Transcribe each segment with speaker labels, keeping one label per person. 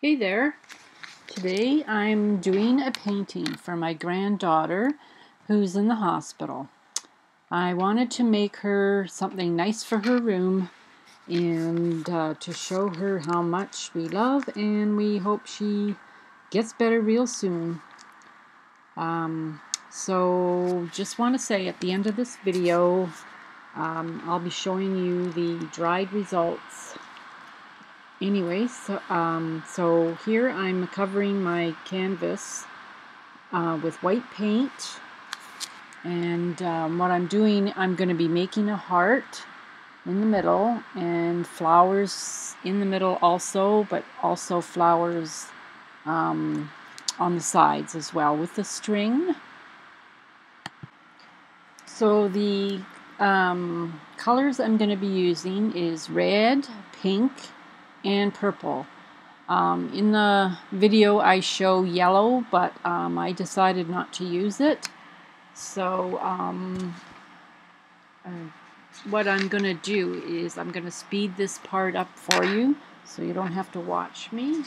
Speaker 1: Hey there! Today I'm doing a painting for my granddaughter who's in the hospital. I wanted to make her something nice for her room and to show her how much we love, and we hope she gets better real soon. So just want to say at the end of this video I'll be showing you the dried results. Anyway, so here I'm covering my canvas with white paint, and what I'm doing, I'm going to be making a heart in the middle and flowers in the middle also, but also flowers on the sides as well with the string. So the colors I'm going to be using is red, pink, and purple. In the video I show yellow, but I decided not to use it. So what I'm going to do is I'm going to speed this part up for you so you don't have to watch me.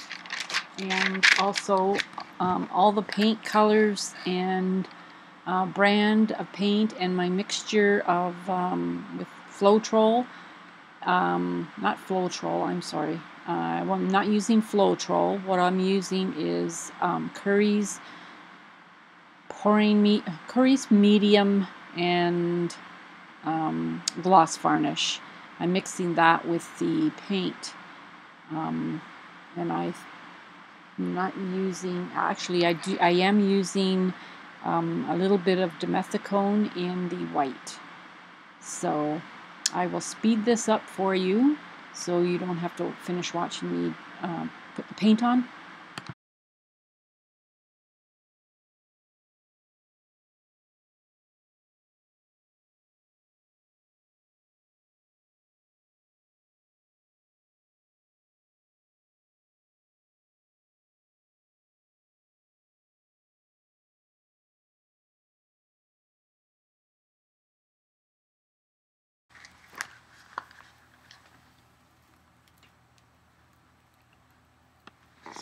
Speaker 1: And also all the paint colors and brand of paint and my mixture of with Floetrol. Not Floetrol, I'm sorry. Well, I'm not using Floetrol. What I'm using is Curry's Medium and Gloss Varnish. I'm mixing that with the paint. And I'm not using, actually I am using a little bit of dimethicone in the white. So I will speed this up for you so you don't have to finish watching me put the paint on.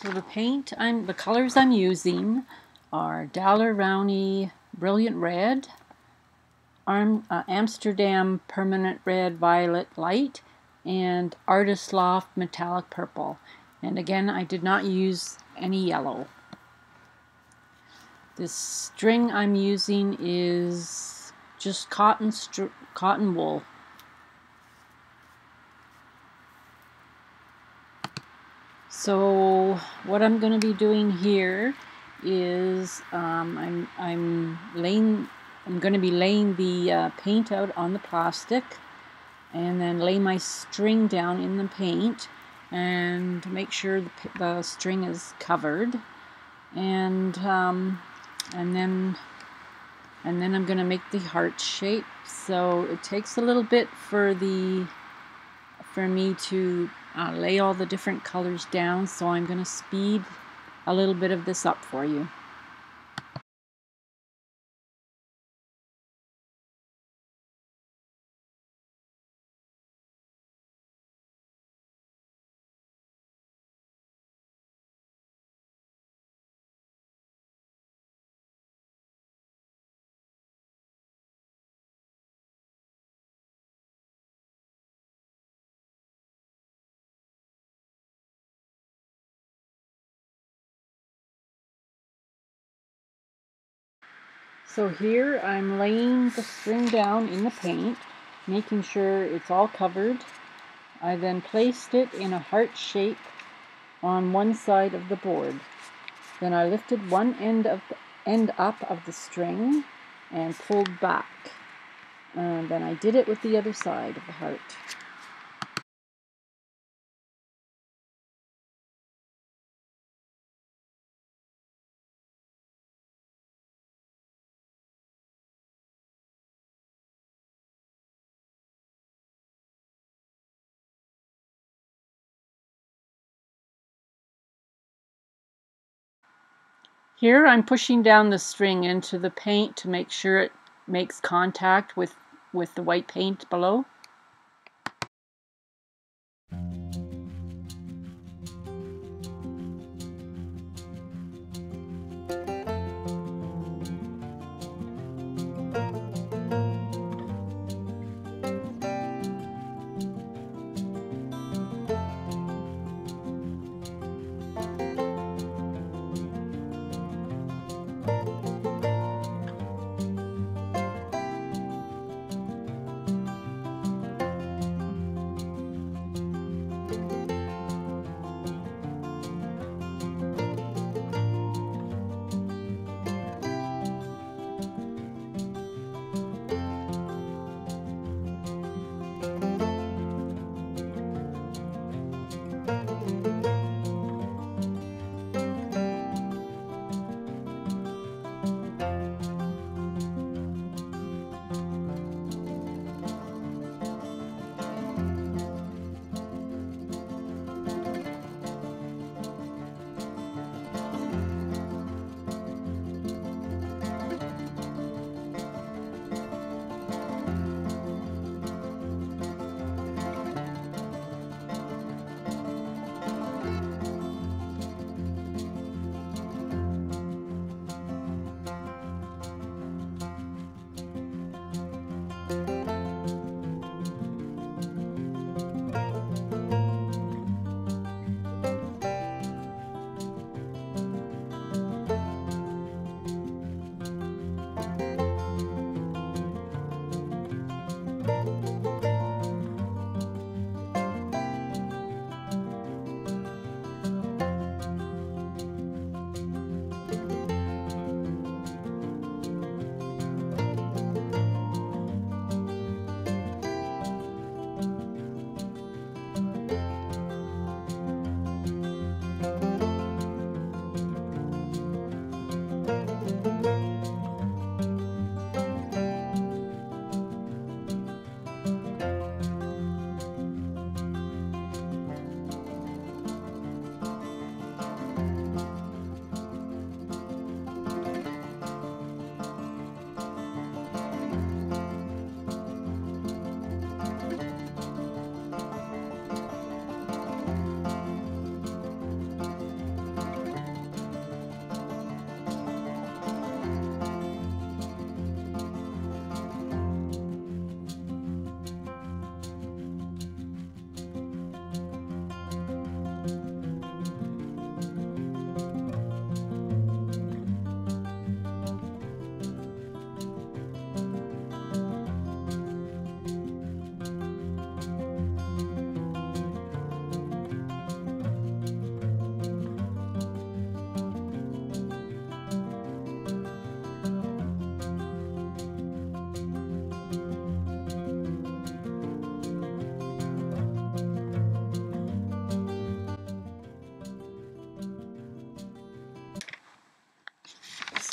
Speaker 1: So the colors I'm using are Rowney Brilliant Red, Amsterdam Permanent Red Violet Light, and Artist Loft Metallic Purple. And again, I did not use any yellow. This string I'm using is just cotton wool. So what I'm going to be doing here is I'm going to be laying the paint out on the plastic, and then lay my string down in the paint and make sure the string is covered, and then I'm going to make the heart shape. So it takes a little bit for me to lay all the different colors down, so I'm going to speed a little bit of this up for you. So here I'm laying the string down in the paint, making sure it's all covered. I then placed it in a heart shape on one side of the board. Then I lifted one end up of the string and pulled back. And then I did it with the other side of the heart. Here I'm pushing down the string into the paint to make sure it makes contact with the white paint below.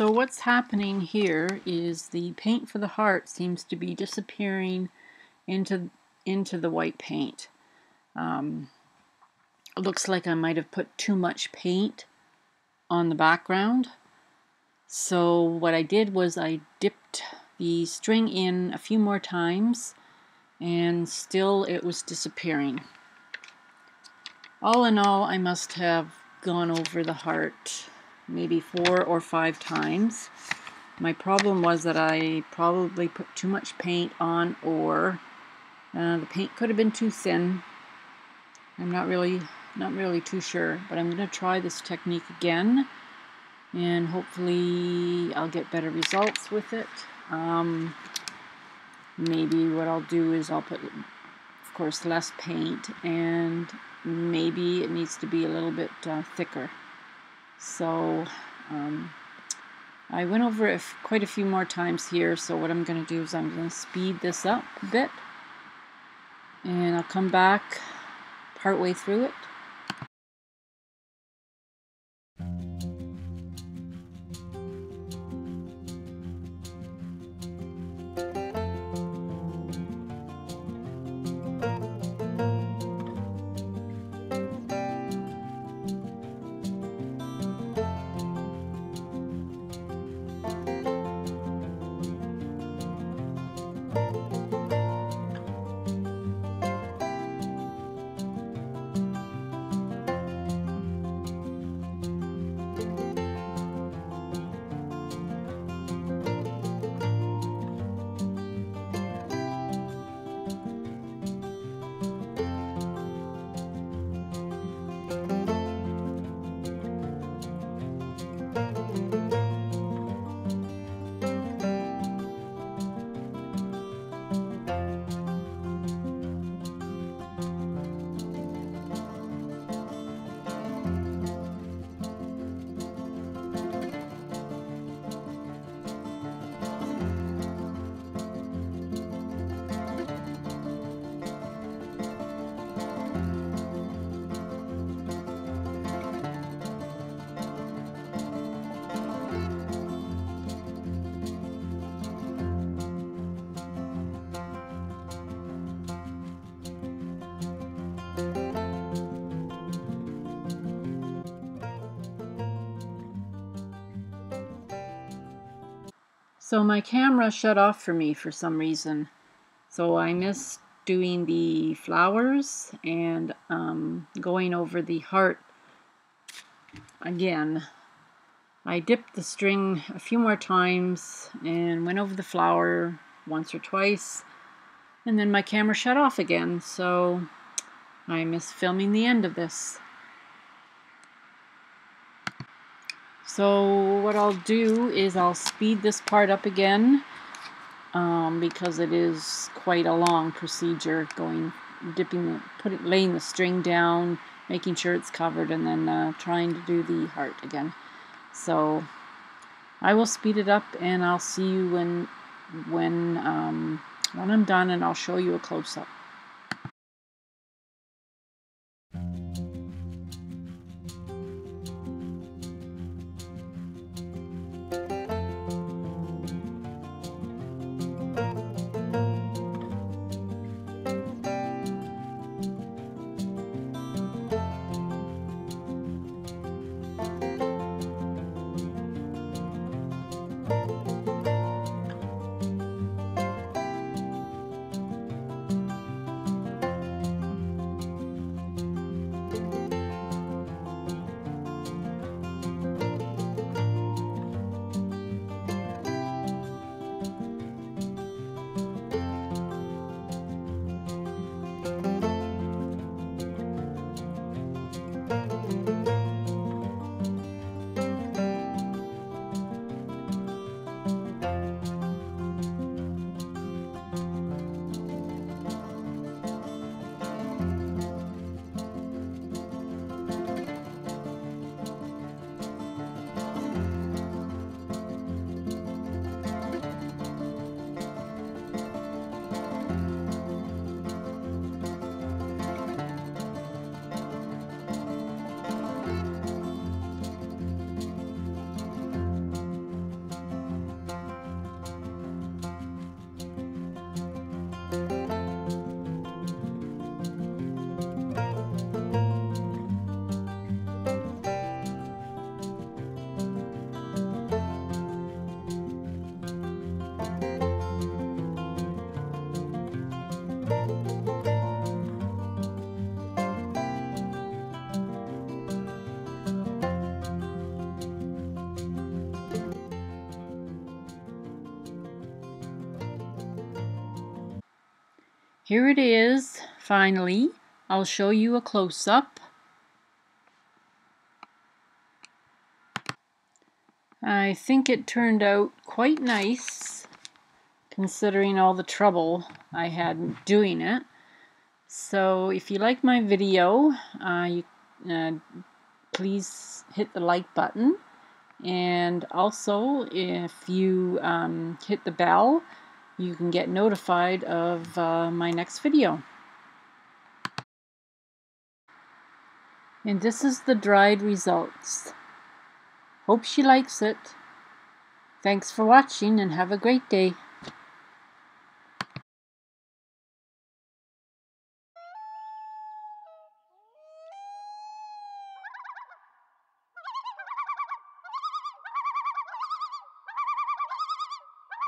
Speaker 1: So what's happening here is the paint for the heart seems to be disappearing into the white paint. It looks like I might have put too much paint on the background. So what I did was I dipped the string in a few more times and still it was disappearing. All in all, I must have gone over the heart maybe 4 or 5 times. My problem was that I probably put too much paint on, or the paint could have been too thin. I'm not really too sure, but I'm going to try this technique again and hopefully I'll get better results with it. Maybe what I'll do is I'll put, of course, less paint, and maybe it needs to be a little bit thicker. So I went over it quite a few more times here, so what I'm going to do is I'm going to speed this up a bit and I'll come back partway through it. So my camera shut off for me for some reason. So I missed doing the flowers and going over the heart again. I dipped the string a few more times and went over the flower once or twice, and then my camera shut off again, so I missed filming the end of this. So what I'll do is I'll speed this part up again because it is quite a long procedure, laying the string down, making sure it's covered, and then trying to do the heart again. So I will speed it up and I'll see you when I'm done, and I'll show you a close-up. Here it is, finally. I'll show you a close-up. I think it turned out quite nice, considering all the trouble I had doing it. So if you like my video, please hit the like button. And also, if you hit the bell, you can get notified of my next video. And this is the dried results. Hope she likes it. Thanks for watching and have a great day.